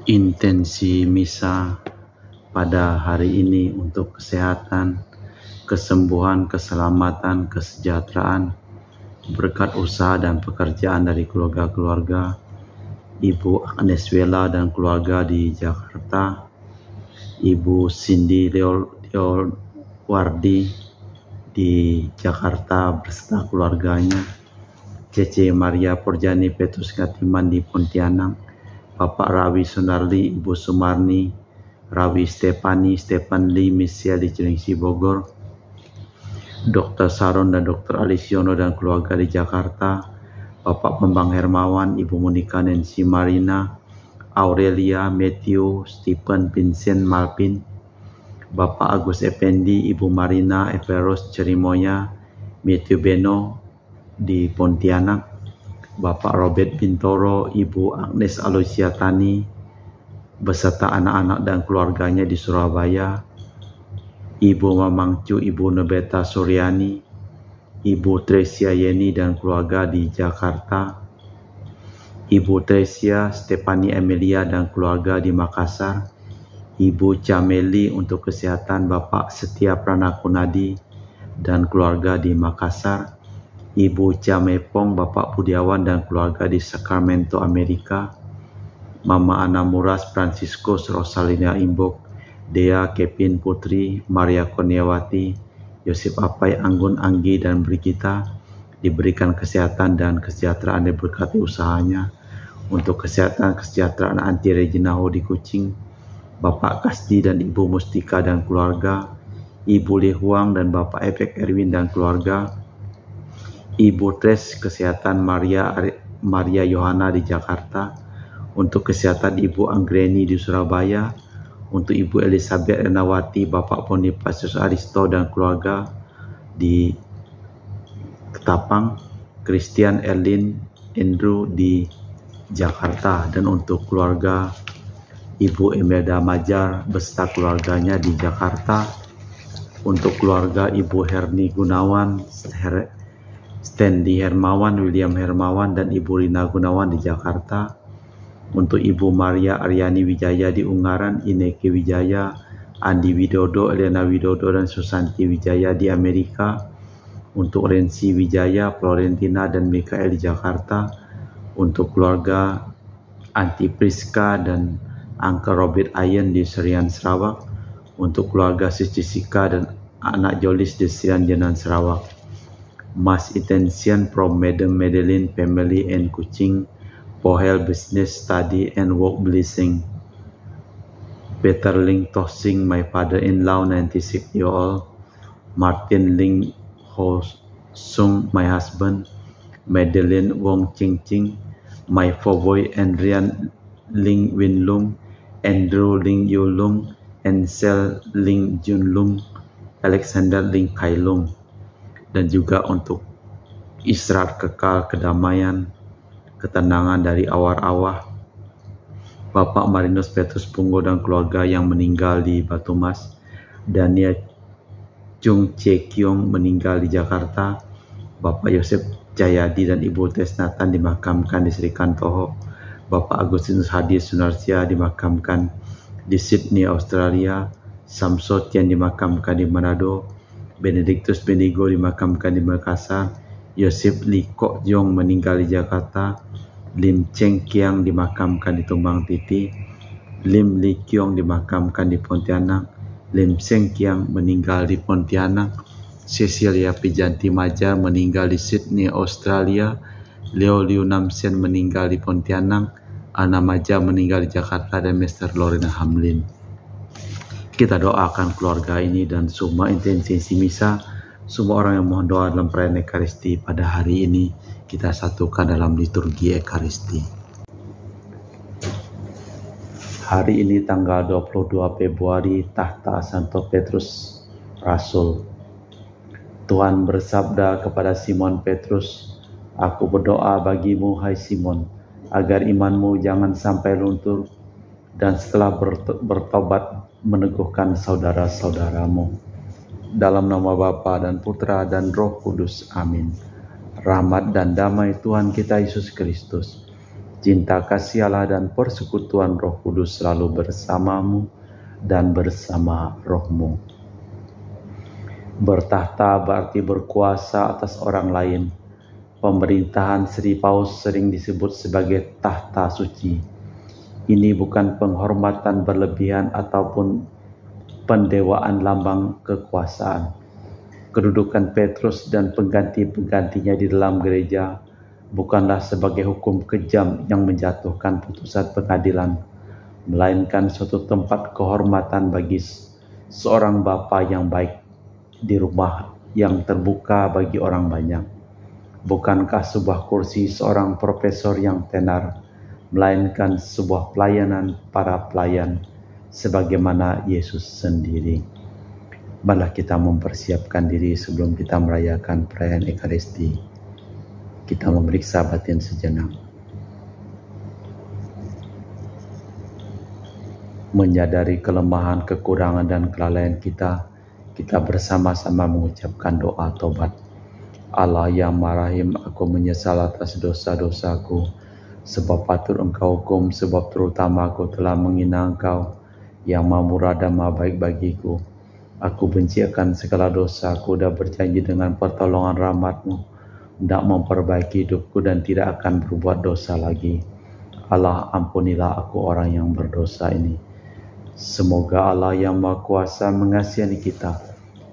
intensi misa pada hari ini untuk kesehatan, kesembuhan, keselamatan, kesejahteraan, berkat usaha dan pekerjaan dari keluarga-keluarga Ibu Agnes Wela dan keluarga di Jakarta, Ibu Cindy Leowardi di Jakarta beserta keluarganya, Cece Maria Porjani Petrus Ngatiman di Pontianak, Bapak Rawi Sunarli, Ibu Sumarni, Rawi Stefan Lee Misia di Cilengsi Bogor, Dr. Saron dan Dr. Alisiono dan keluarga di Jakarta, Bapak Bambang Hermawan, Ibu Monika Nancy Marina, Aurelia, Matthew, Stephen, Vincent, Malpin, Bapak Agus Effendi, Ibu Marina, Everos Cerimoya, Matthew Beno di Pontianak, Bapak Robert Bintoro, Ibu Agnes Aloysia Tani, beserta anak-anak dan keluarganya di Surabaya, Ibu Mamang Cu, Ibu Nebeta Suryani, Ibu Tresia Yeni dan keluarga di Jakarta, Ibu Tresia Stefani Emilia dan keluarga di Makassar, Ibu Cameli untuk kesehatan, Bapak Setia Pranakunadi dan keluarga di Makassar, Ibu Camepong, Bapak Budiawan dan keluarga di Sacramento, Amerika, Mama Ana Muras, Franciscus, Rosalina Imbok, Dea, Kevin Putri, Maria Kurniawati, Yosef Apai, Anggun, Anggi, dan Brigita diberikan kesehatan dan kesejahteraan diberkati usahanya. Untuk kesejahteraan Anti Reginaho di Kucing, Bapak Kasdi dan Ibu Mustika dan keluarga, Ibu Li Huang dan Bapak Efek Erwin dan keluarga, Ibu Tres kesehatan Maria Yohana di Jakarta, untuk kesehatan Ibu Anggreni di Surabaya, untuk Ibu Elizabeth Renawati, Bapak Bonifasius Aristo dan keluarga di Ketapang, Christian Erlin Andrew di Jakarta, dan untuk keluarga Ibu Imelda Majar beserta keluarganya di Jakarta, untuk keluarga Ibu Herni Gunawan, Stanley Hermawan, William Hermawan, dan Ibu Rina Gunawan di Jakarta, untuk Ibu Maria Aryani Wijaya di Ungaran, Ineke Wijaya, Andi Widodo, Elena Widodo, dan Susanti Wijaya di Amerika, untuk Rensi Wijaya, Florentina, dan Mikael di Jakarta, untuk keluarga Anti Priska dan Angka Robert Ayen di Serian Sarawak, untuk keluarga Sis Jessica dan anak Jolis di Serian Jenan Sarawak, Mas intention from Madam Madeline family and Kucing, Pohel business study and work blessing. Peter Ling Tosing, my father-in-law 96 years old, Martin Ling Ho Sung, my husband, Madeline Wong Ching Ching, my four boy Andrian Ling Win Lung, Andrew Ling Yu Lung, Ansel Ling Jun Lung, Alexander Ling Kai Lung, dan juga untuk istirahat kekal, kedamaian, ketenangan dari awar-awah Bapak Marinus Petrus Punggo dan keluarga yang meninggal di Batu Mas, Daniel Chung Che Kyung meninggal di Jakarta, Bapak Yosef Jayadi dan Ibu Tesnatan dimakamkan di Sri Kantoho, Bapak Agustinus Hadi Sunarsia dimakamkan di Sydney, Australia, Samsot yang dimakamkan di Manado, Benedictus Benigo dimakamkan di Makassar, Yosef Lee Kok Jong meninggal di Jakarta, Lim Cheng Kiang dimakamkan di Tumbang Titi, Lim Lee Kyong dimakamkan di Pontianak, Lim Seng Kiang meninggal di Pontianak, Cecilia Pijanti Majar meninggal di Sydney, Australia, Leo Liu Namsen meninggal di Pontianak, Ana Maja meninggal di Jakarta, dan Mr. Lorena Hamlin. Kita doakan keluarga ini dan semua intensi misa, semua orang yang mohon doa dalam perayaan Ekaristi pada hari ini kita satukan dalam liturgi Ekaristi. Hari ini tanggal 22 Februari, tahta Santo Petrus Rasul. Tuhan bersabda kepada Simon Petrus, "Aku berdoa bagimu, hai Simon, agar imanmu jangan sampai luntur, dan setelah bertobat meneguhkan saudara-saudaramu. Dalam nama Bapa dan Putra dan Roh Kudus. Amin. Rahmat dan damai Tuhan kita Yesus Kristus, Cinta kasih Allah dan persekutuan Roh Kudus selalu bersamamu dan bersama rohmu. Bertahta berarti berkuasa atas orang lain. Pemerintahan Sri Paus sering disebut sebagai tahta suci. Ini bukan penghormatan berlebihan ataupun pendewaan lambang kekuasaan. Kedudukan Petrus dan pengganti-penggantinya di dalam gereja bukanlah sebagai hukum kejam yang menjatuhkan putusan pengadilan, melainkan suatu tempat kehormatan bagi seorang bapa yang baik di rumah yang terbuka bagi orang banyak. Bukankah sebuah kursi seorang profesor yang tenar, melainkan sebuah pelayanan para pelayan, sebagaimana Yesus sendiri. Marilah kita mempersiapkan diri sebelum kita merayakan perayaan Ekaristi. Kita memeriksa batin sejenak. Menyadari kelemahan, kekurangan, dan kelalaian kita bersama-sama mengucapkan doa tobat. Allah yang Maha Rahim, aku menyesal atas dosa-dosaku, sebab patut Engkau hukum, sebab terutama aku telah menghina Engkau, yang Maha Murah dan Maha Baik bagiku. Aku benci akan segala dosaku dan berjanji dengan pertolongan rahmat-Mu hendak memperbaiki hidupku dan tidak akan berbuat dosa lagi. Allah, ampunilah aku orang yang berdosa ini. Semoga Allah yang Maha Kuasa mengasihani kita,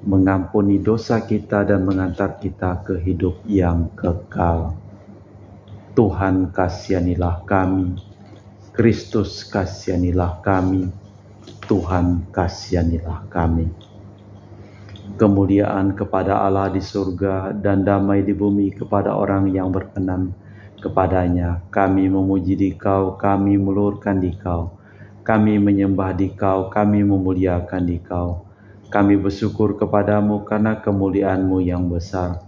mengampuni dosa kita dan mengantar kita ke hidup yang kekal. Tuhan kasihanilah kami, Kristus kasihanilah kami, Tuhan kasihanilah kami. Kemuliaan kepada Allah di surga dan damai di bumi kepada orang yang berkenan kepadanya. Kami memuji Dikau, kami meluhurkan Dikau, kami menyembah Dikau, kami memuliakan Dikau. Kami bersyukur kepadamu karena kemuliaan-Mu yang besar.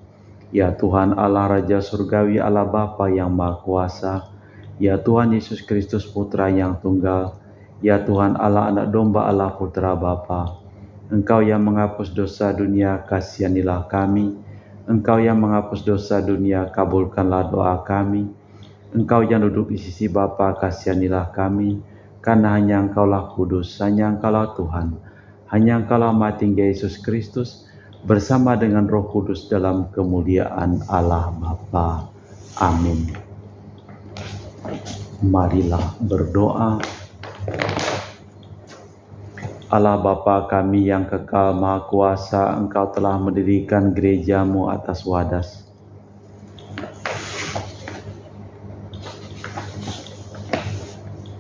Ya Tuhan Allah Raja Surgawi, Allah Bapa yang Maha Kuasa, ya Tuhan Yesus Kristus Putra yang Tunggal, ya Tuhan Allah Anak Domba Allah Putra Bapa. Engkau yang menghapus dosa dunia, kasihanilah kami. Engkau yang menghapus dosa dunia, kabulkanlah doa kami. Engkau yang duduk di sisi Bapa, kasihanilah kami. Karena hanya Engkaulah kudus, hanya Engkaulah Tuhan, hanya Engkaulah Maha Tinggi Yesus Kristus, bersama dengan Roh Kudus dalam kemuliaan Allah Bapa. Amin. Marilah berdoa. Allah Bapa kami yang kekal Maha Kuasa, Engkau telah mendirikan gereja-Mu atas wadas.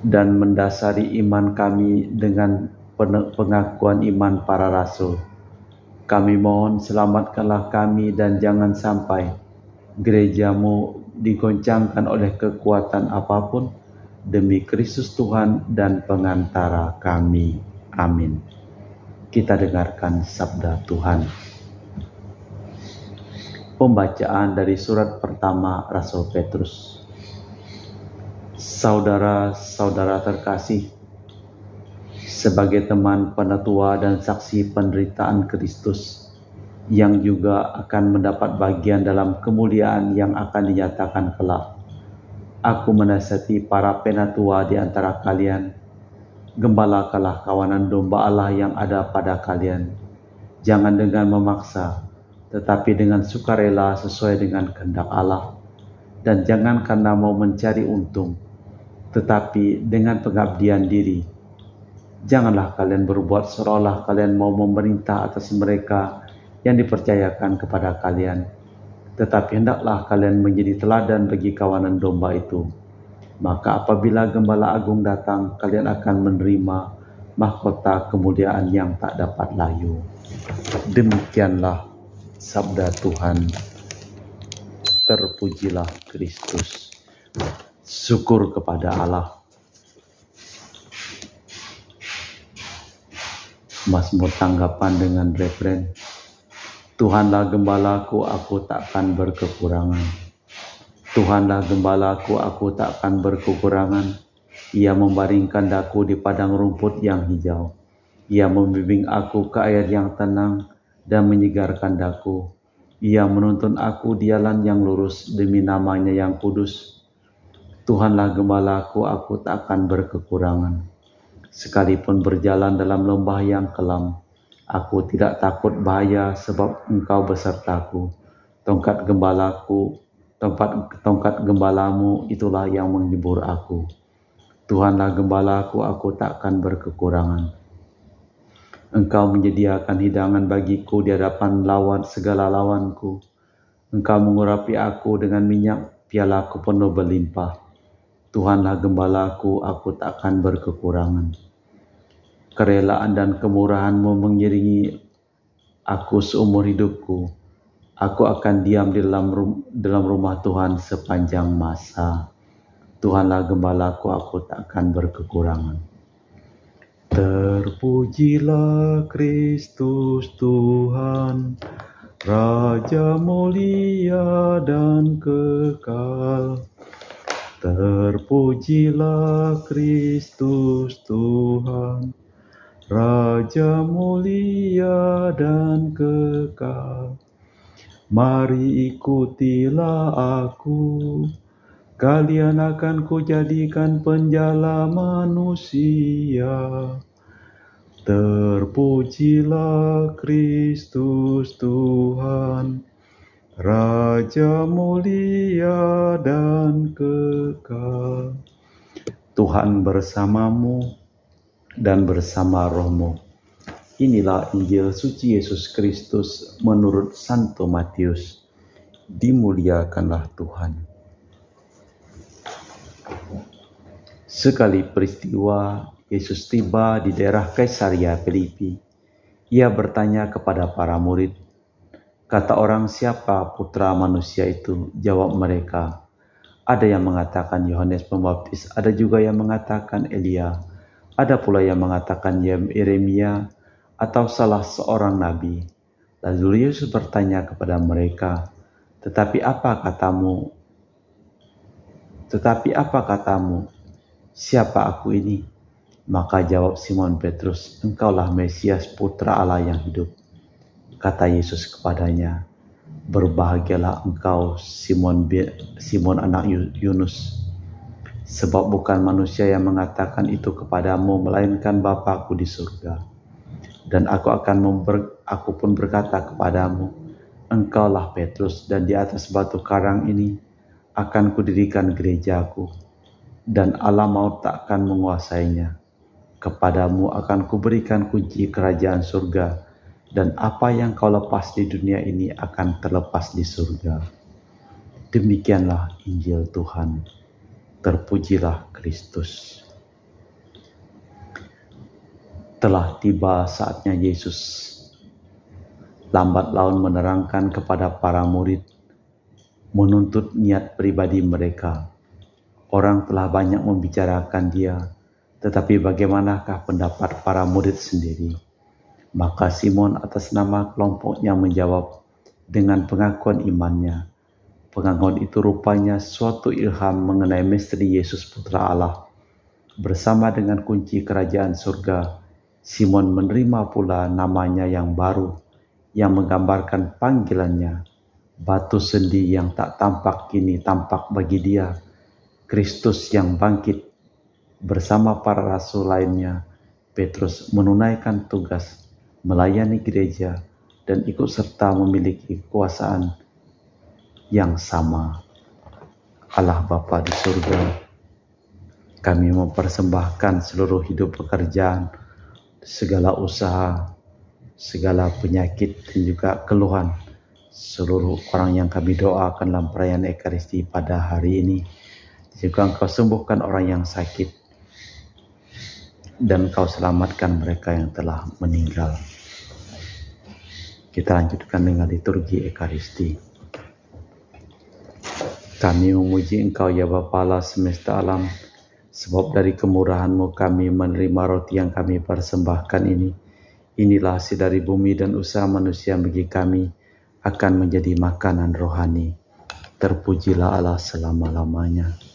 Dan mendasari iman kami dengan pengakuan iman para rasul. Kami mohon selamatkanlah kami dan jangan sampai gereja-Mu digoncangkan oleh kekuatan apapun, demi Kristus Tuhan dan pengantara kami. Amin. Kita dengarkan sabda Tuhan. Pembacaan dari surat pertama Rasul Petrus. Saudara-saudara terkasih, sebagai teman penetua dan saksi penderitaan Kristus, yang juga akan mendapat bagian dalam kemuliaan yang akan dinyatakan kelak, aku menasihati para penatua di antara kalian, gembalakanlah kawanan domba Allah yang ada pada kalian. Jangan dengan memaksa, tetapi dengan sukarela sesuai dengan kehendak Allah. Dan jangan karena mau mencari untung, tetapi dengan pengabdian diri. Janganlah kalian berbuat seolah kalian mau memerintah atas mereka yang dipercayakan kepada kalian, tetapi hendaklah kalian menjadi teladan bagi kawanan domba itu. Maka apabila Gembala Agung datang, kalian akan menerima mahkota kemuliaan yang tak dapat layu. Demikianlah sabda Tuhan. Terpujilah Kristus. Syukur kepada Allah. Mazmur tanggapan dengan refren, Tuhanlah gembalaku, aku takkan berkekurangan. Tuhanlah gembalaku, aku takkan berkekurangan. Ia membaringkan daku di padang rumput yang hijau. Ia membimbing aku ke air yang tenang dan menyegarkan daku. Ia menuntun aku di jalan yang lurus demi namanya yang kudus. Tuhanlah gembalaku, aku tak akan berkekurangan. Sekalipun berjalan dalam lembah yang kelam, aku tidak takut bahaya sebab Engkau besertaku. Tongkat gembalamu itulah yang menghibur aku. Tuhanlah gembalaku, aku tak akan berkekurangan. Engkau menyediakan hidangan bagiku di hadapan segala lawanku. Engkau mengurapi aku dengan minyak, pialaku penuh berlimpah. Tuhanlah gembalaku, aku tak akan berkekurangan. Kerelaan dan kemurahan-Mu mengiringi aku seumur hidupku. Aku akan diam di dalam rumah Tuhan sepanjang masa. Tuhanlah gembalaku, aku tak akan berkekurangan. Terpujilah Kristus Tuhan, Raja mulia dan kekal. Terpujilah Kristus Tuhan, Raja mulia dan kekal. Mari ikutilah aku, kalian akan kujadikan penjala manusia. Terpujilah Kristus Tuhan, Raja mulia dan kekal. Tuhan bersamamu dan bersama rohmu. Inilah Injil suci Yesus Kristus menurut Santo Matius. Dimuliakanlah Tuhan. Sekali peristiwa, Yesus tiba di daerah Kaisaria Filipi. Ia bertanya kepada para murid, "Kata orang, siapa putra manusia itu?" Jawab mereka, "Ada yang mengatakan Yohanes Pembaptis, ada juga yang mengatakan Elia, ada pula yang mengatakan Yeremia atau salah seorang nabi." Lalu Yesus bertanya kepada mereka, Tetapi apa katamu? Siapa aku ini?" Maka jawab Simon Petrus, "Engkaulah Mesias, putra Allah yang hidup." Kata Yesus kepadanya, "Berbahagialah engkau Simon anak Yunus, sebab bukan manusia yang mengatakan itu kepadamu, melainkan Bapa-Ku di surga. Dan aku pun berkata kepadamu, engkaulah Petrus, dan di atas batu karang ini akan kudirikan gerejaku, dan alam maut tak akan menguasainya. Kepadamu akan kuberikan kunci kerajaan surga, dan apa yang kau lepas di dunia ini akan terlepas di surga." Demikianlah Injil Tuhan. Terpujilah Kristus. Telah tiba saatnya Yesus lambat laun menerangkan kepada para murid, menuntut niat pribadi mereka. Orang telah banyak membicarakan Dia, tetapi bagaimanakah pendapat para murid sendiri? Maka Simon atas nama kelompoknya menjawab dengan pengakuan imannya. Pengakuan itu rupanya suatu ilham mengenai misteri Yesus Putra Allah. Bersama dengan kunci kerajaan surga, Simon menerima pula namanya yang baru, yang menggambarkan panggilannya. Batu sendi yang tak tampak kini tampak bagi dia. Kristus yang bangkit. Bersama para rasul lainnya, Petrus menunaikan tugas melayani gereja dan ikut serta memiliki kekuasaan yang sama. Allah Bapa di surga, kami mempersembahkan seluruh hidup pekerjaan, segala usaha, segala penyakit dan juga keluhan seluruh orang yang kami doakan dalam perayaan Ekaristi pada hari ini. Juga Engkau sembuhkan orang yang sakit dan Kau selamatkan mereka yang telah meninggal. Kita lanjutkan dengan liturgi Ekaristi. Kami memuji Engkau ya Bapa Allah semesta alam, sebab dari kemurahan-Mu kami menerima roti yang kami persembahkan ini. Inilah hasil dari bumi dan usaha manusia bagi kami akan menjadi makanan rohani. Terpujilah Allah selama-lamanya.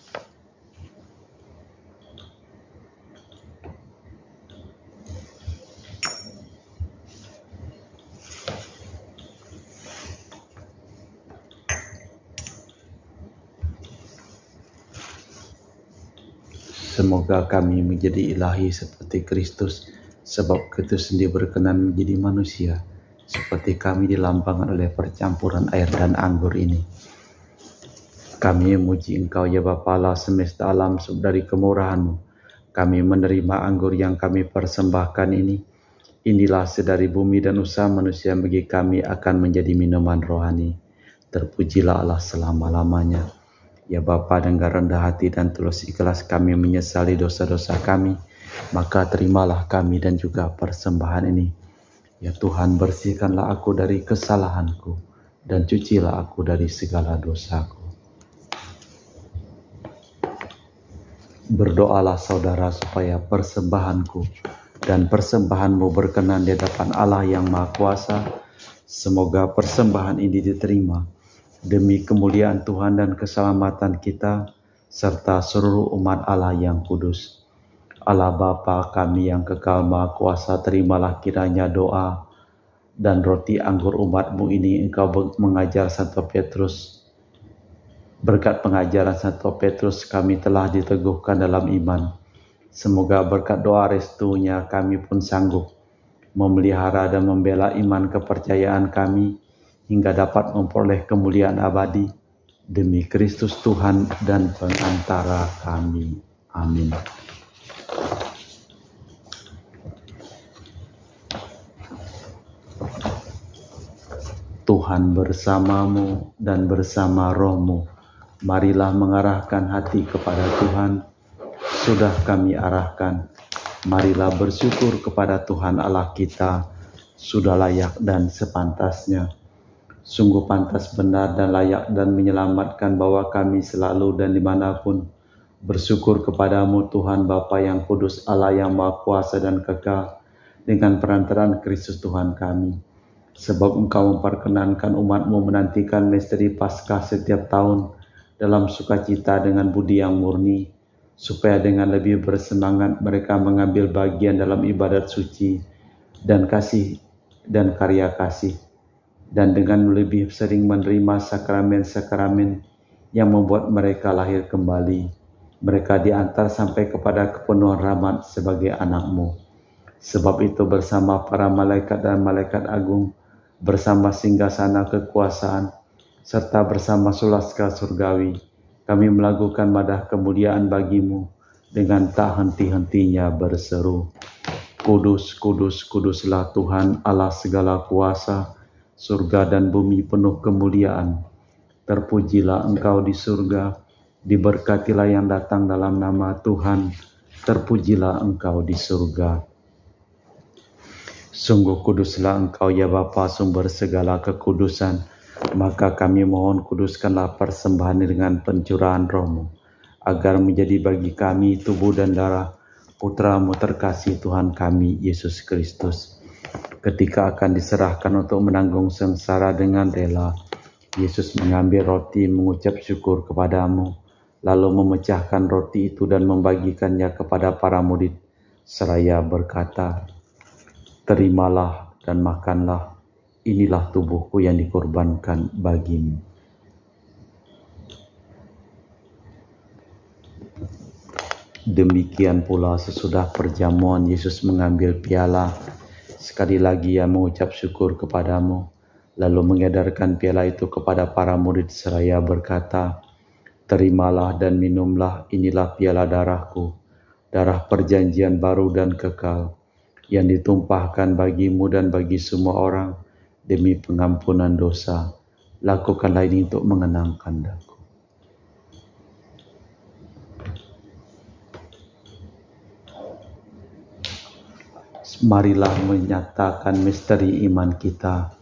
Semoga kami menjadi ilahi seperti Kristus, sebab Kristus sendiri berkenan menjadi manusia, seperti kami dilambangkan oleh percampuran air dan anggur ini. Kami memuji Engkau ya Bapa Allah semesta alam, dari kemurahan-Mu kami menerima anggur yang kami persembahkan ini. Inilah sedari bumi dan usaha manusia bagi kami akan menjadi minuman rohani. Terpujilah Allah selama-lamanya. Ya Bapa, dengan rendah hati dan tulus ikhlas kami menyesali dosa-dosa kami, maka terimalah kami dan juga persembahan ini. Ya Tuhan, bersihkanlah aku dari kesalahanku dan cucilah aku dari segala dosaku. Berdoalah saudara supaya persembahanku dan persembahanmu berkenan di hadapan Allah yang Maha Kuasa. Semoga persembahan ini diterima demi kemuliaan Tuhan dan keselamatan kita, serta seluruh umat Allah yang kudus. Allah Bapa kami yang kekal Maha Kuasa, terimalah kiranya doa dan roti anggur umat-Mu ini. Engkau mengajar Santo Petrus. Berkat pengajaran Santo Petrus kami telah diteguhkan dalam iman. Semoga berkat doa restunya kami pun sanggup memelihara dan membela iman kepercayaan kami, hingga dapat memperoleh kemuliaan abadi demi Kristus Tuhan dan pengantara kami. Amin. Tuhan bersamamu dan bersama rohmu. Marilah mengarahkan hati kepada Tuhan. Sudah kami arahkan. Marilah bersyukur kepada Tuhan Allah kita. Sudah layak dan sepantasnya. Sungguh pantas, benar dan layak dan menyelamatkan bahwa kami selalu dan dimanapun bersyukur kepadamu Tuhan Bapa yang kudus, Allah yang Maha Kuasa dan kekal, dengan perantaraan Kristus Tuhan kami. Sebab Engkau memperkenankan umat-Mu menantikan misteri Paskah setiap tahun dalam sukacita dengan budi yang murni, supaya dengan lebih bersemangat mereka mengambil bagian dalam ibadat suci dan kasih dan karya kasih, dan dengan lebih sering menerima sakramen-sakramen yang membuat mereka lahir kembali. Mereka diantar sampai kepada kepenuhan rahmat sebagai anak-Mu. Sebab itu bersama para malaikat dan malaikat agung, bersama singgasana kekuasaan, serta bersama sulaska surgawi, kami melakukan madah kemuliaan bagi-Mu dengan tak henti-hentinya berseru, Kudus, kudus, kuduslah Tuhan Allah segala kuasa, surga dan bumi penuh kemuliaan. Terpujilah Engkau di surga, diberkatilah yang datang dalam nama Tuhan, terpujilah Engkau di surga. Sungguh kuduslah Engkau ya Bapa, sumber segala kekudusan. Maka kami mohon kuduskanlah persembahan dengan pencurahan roh-Mu, agar menjadi bagi kami tubuh dan darah Putra-Mu terkasih Tuhan kami, Yesus Kristus. Ketika akan diserahkan untuk menanggung sengsara dengan rela, Yesus mengambil roti, mengucap syukur kepadamu, lalu memecahkan roti itu dan membagikannya kepada para murid, seraya berkata, Terimalah dan makanlah, inilah tubuhku yang dikorbankan bagimu. Demikian pula sesudah perjamuan Yesus mengambil piala. Sekali lagi Ia mengucap syukur kepadamu, lalu mengedarkan piala itu kepada para murid seraya berkata, Terimalah dan minumlah, inilah piala darahku, darah perjanjian baru dan kekal, yang ditumpahkan bagimu dan bagi semua orang demi pengampunan dosa. Lakukanlah ini untuk mengenangkan aku. Marilah menyatakan misteri iman kita.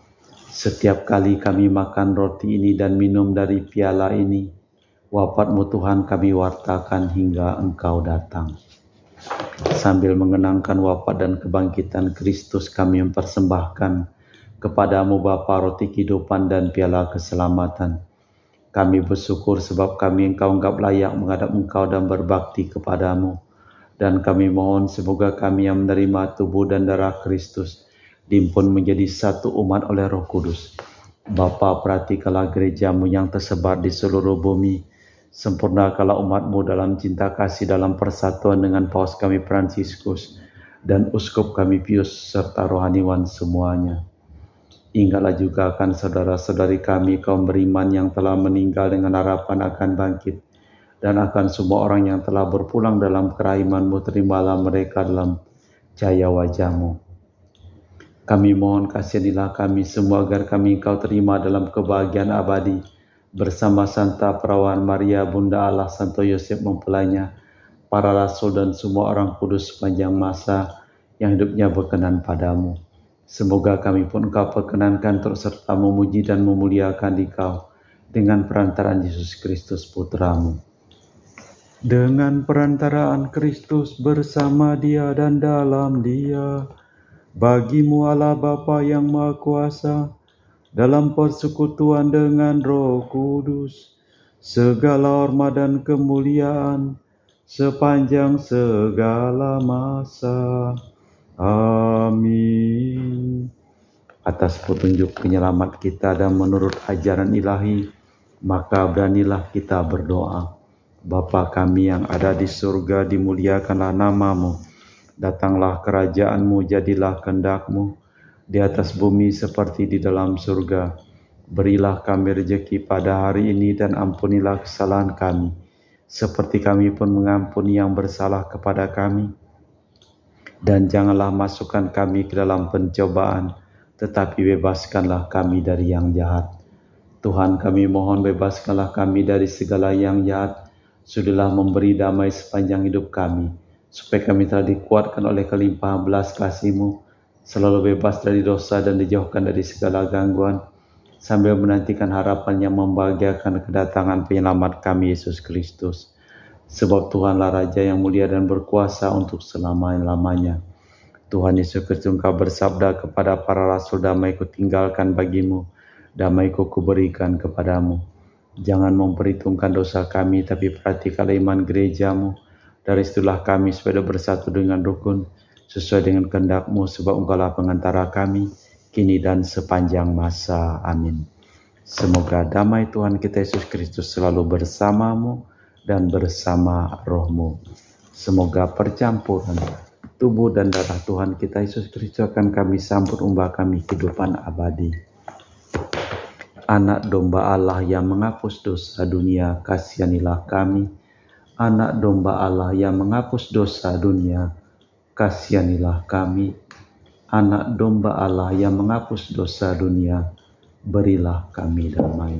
Setiap kali kami makan roti ini dan minum dari piala ini, wafat-Mu Tuhan kami wartakan hingga Engkau datang. Sambil mengenangkan wafat dan kebangkitan Kristus, kami mempersembahkan kepadamu Bapa roti kehidupan dan piala keselamatan. Kami bersyukur sebab kami Engkau anggap layak menghadap Engkau dan berbakti kepadamu. Dan kami mohon semoga kami yang menerima tubuh dan darah Kristus diimpun menjadi satu umat oleh Roh Kudus. Bapa, perhatikanlah gereja-Mu yang tersebar di seluruh bumi, Sempurnakanlah umat-Mu dalam cinta kasih dalam persatuan dengan Paus kami Fransiskus dan Uskup kami Pius serta rohaniwan semuanya. Ingatlah juga akan saudara-saudari kami kaum beriman yang telah meninggal dengan harapan akan bangkit, dan akan semua orang yang telah berpulang dalam kerahiman-Mu, terimalah mereka dalam cahaya wajah-Mu. Kami mohon kasihanilah kami semua agar kami Engkau terima dalam kebahagiaan abadi bersama Santa Perawan Maria Bunda Allah, Santo Yosef mempelainya, para rasul dan semua orang kudus sepanjang masa yang hidupnya berkenan padamu. Semoga kami pun Engkau perkenankan terus serta memuji dan memuliakan Dikau dengan perantaraan Yesus Kristus Putra-Mu. Dengan perantaraan Kristus bersama Dia dan dalam Dia, bagi-Mu Allah Bapa yang Maha Kuasa, dalam persekutuan dengan Roh Kudus, segala hormat dan kemuliaan sepanjang segala masa. Amin. Atas petunjuk penyelamat kita dan menurut ajaran ilahi, maka beranilah kita berdoa. Bapa kami yang ada di surga, dimuliakanlah nama-Mu. Datanglah kerajaan-Mu, jadilah kehendak-Mu di atas bumi seperti di dalam surga. Berilah kami rezeki pada hari ini dan ampunilah kesalahan kami, seperti kami pun mengampuni yang bersalah kepada kami. Dan janganlah masukkan kami ke dalam pencobaan, tetapi bebaskanlah kami dari yang jahat. Tuhan, kami mohon bebaskanlah kami dari segala yang jahat. Sudahlah memberi damai sepanjang hidup kami, supaya kami telah dikuatkan oleh kelimpahan belas kasih-Mu, selalu bebas dari dosa dan dijauhkan dari segala gangguan, sambil menantikan harapan yang membahagiakan kedatangan penyelamat kami, Yesus Kristus. Sebab Tuhanlah Raja yang mulia dan berkuasa untuk selama-lamanya. Tuhan Yesus Kristus, Engkau bersabda kepada para rasul, damai-Ku tinggalkan bagimu, damai-Ku kuberikan kepadamu. Jangan memperhitungkan dosa kami, tapi perhatikanlah iman gereja-Mu. Dari situlah kami supaya bersatu dengan rukun, sesuai dengan kehendak-Mu, sebab Engkaulah pengantara kami, kini dan sepanjang masa. Amin. Semoga damai Tuhan kita Yesus Kristus selalu bersamamu dan bersama roh-Mu. Semoga percampuran tubuh dan darah Tuhan kita Yesus Kristus akan kami sambut umbah kami kehidupan abadi. Anak domba Allah yang menghapus dosa dunia, kasihanilah kami. Anak domba Allah yang menghapus dosa dunia, kasihanilah kami. Anak domba Allah yang menghapus dosa dunia, berilah kami damai.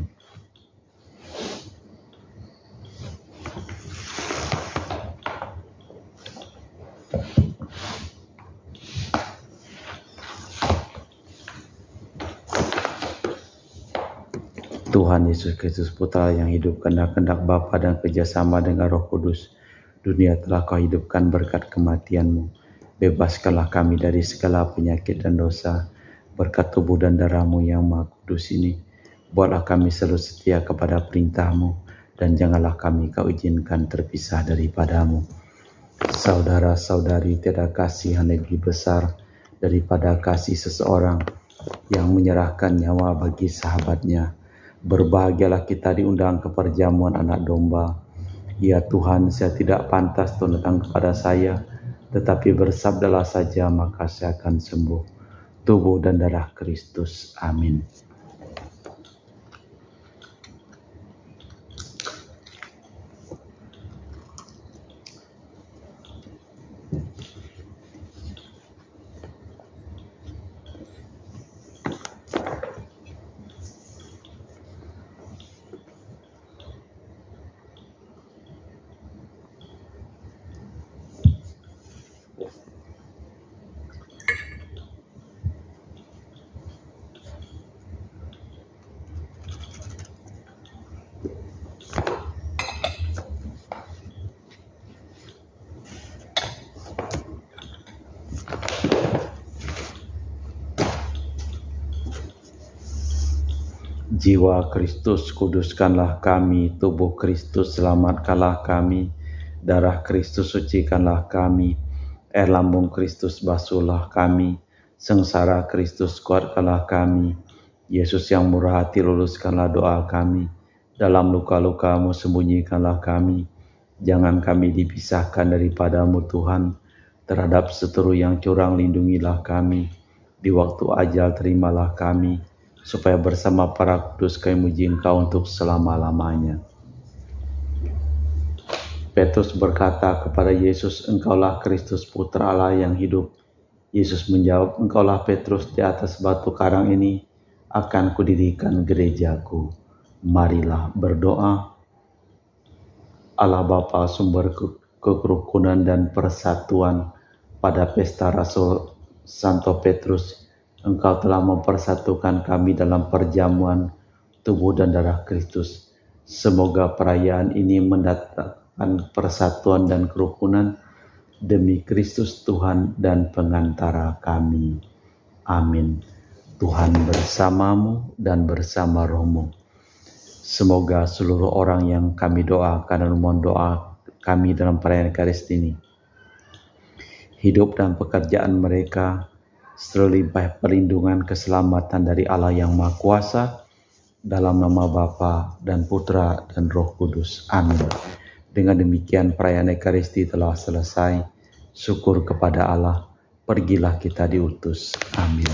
Tuhan Yesus Kristus Putra yang hidup kehendak Bapa dan kerjasama dengan Roh Kudus, dunia telah Kau hidupkan berkat kematian-Mu. Bebaskanlah kami dari segala penyakit dan dosa, berkat tubuh dan darah-Mu yang Maha Kudus ini. Buatlah kami selalu setia kepada perintah-Mu, dan janganlah kami Kau izinkan terpisah daripada-Mu. Saudara-saudari, tiada kasih yang lebih besar daripada kasih seseorang yang menyerahkan nyawa bagi sahabatnya. Berbahagialah kita diundang ke perjamuan anak domba. Ya Tuhan, saya tidak pantas Tuhan datang kepada saya, tetapi bersabdalah saja maka saya akan sembuh. Tubuh dan darah Kristus. Amin. Jiwa Kristus, kuduskanlah kami. Tubuh Kristus, selamatkanlah kami. Darah Kristus, sucikanlah kami. Air lambung Kristus, basuhlah kami. Sengsara Kristus, kuatkanlah kami. Yesus yang murah hati, luluskanlah doa kami. Dalam luka-luka-Mu sembunyikanlah kami. Jangan kami dipisahkan daripada-Mu Tuhan. Terhadap seteru yang curang lindungilah kami. Di waktu ajal terimalah kami, supaya bersama para kudus kami muji Engkau untuk selama-lamanya. Petrus berkata kepada Yesus, "Engkaulah Kristus Putra Allah yang hidup." Yesus menjawab, "Engkaulah Petrus, di atas batu karang ini akan kudirikan gerejaku." Marilah berdoa. Allah Bapa, sumber kerukunan dan persatuan, pada pesta Rasul Santo Petrus, Engkau telah mempersatukan kami dalam perjamuan tubuh dan darah Kristus. Semoga perayaan ini mendatangkan persatuan dan kerukunan demi Kristus Tuhan dan pengantara kami. Amin. Tuhan bersamamu dan bersama rohmu. Semoga seluruh orang yang kami doakan dan mohon doa kami dalam perayaan Ekaristi ini, hidup dan pekerjaan mereka selalu limpah perlindungan keselamatan dari Allah yang Maha Kuasa, dalam nama Bapa dan Putra dan Roh Kudus. Amin. Dengan demikian perayaan Ekaristi telah selesai. Syukur kepada Allah. Pergilah kita diutus. Amin.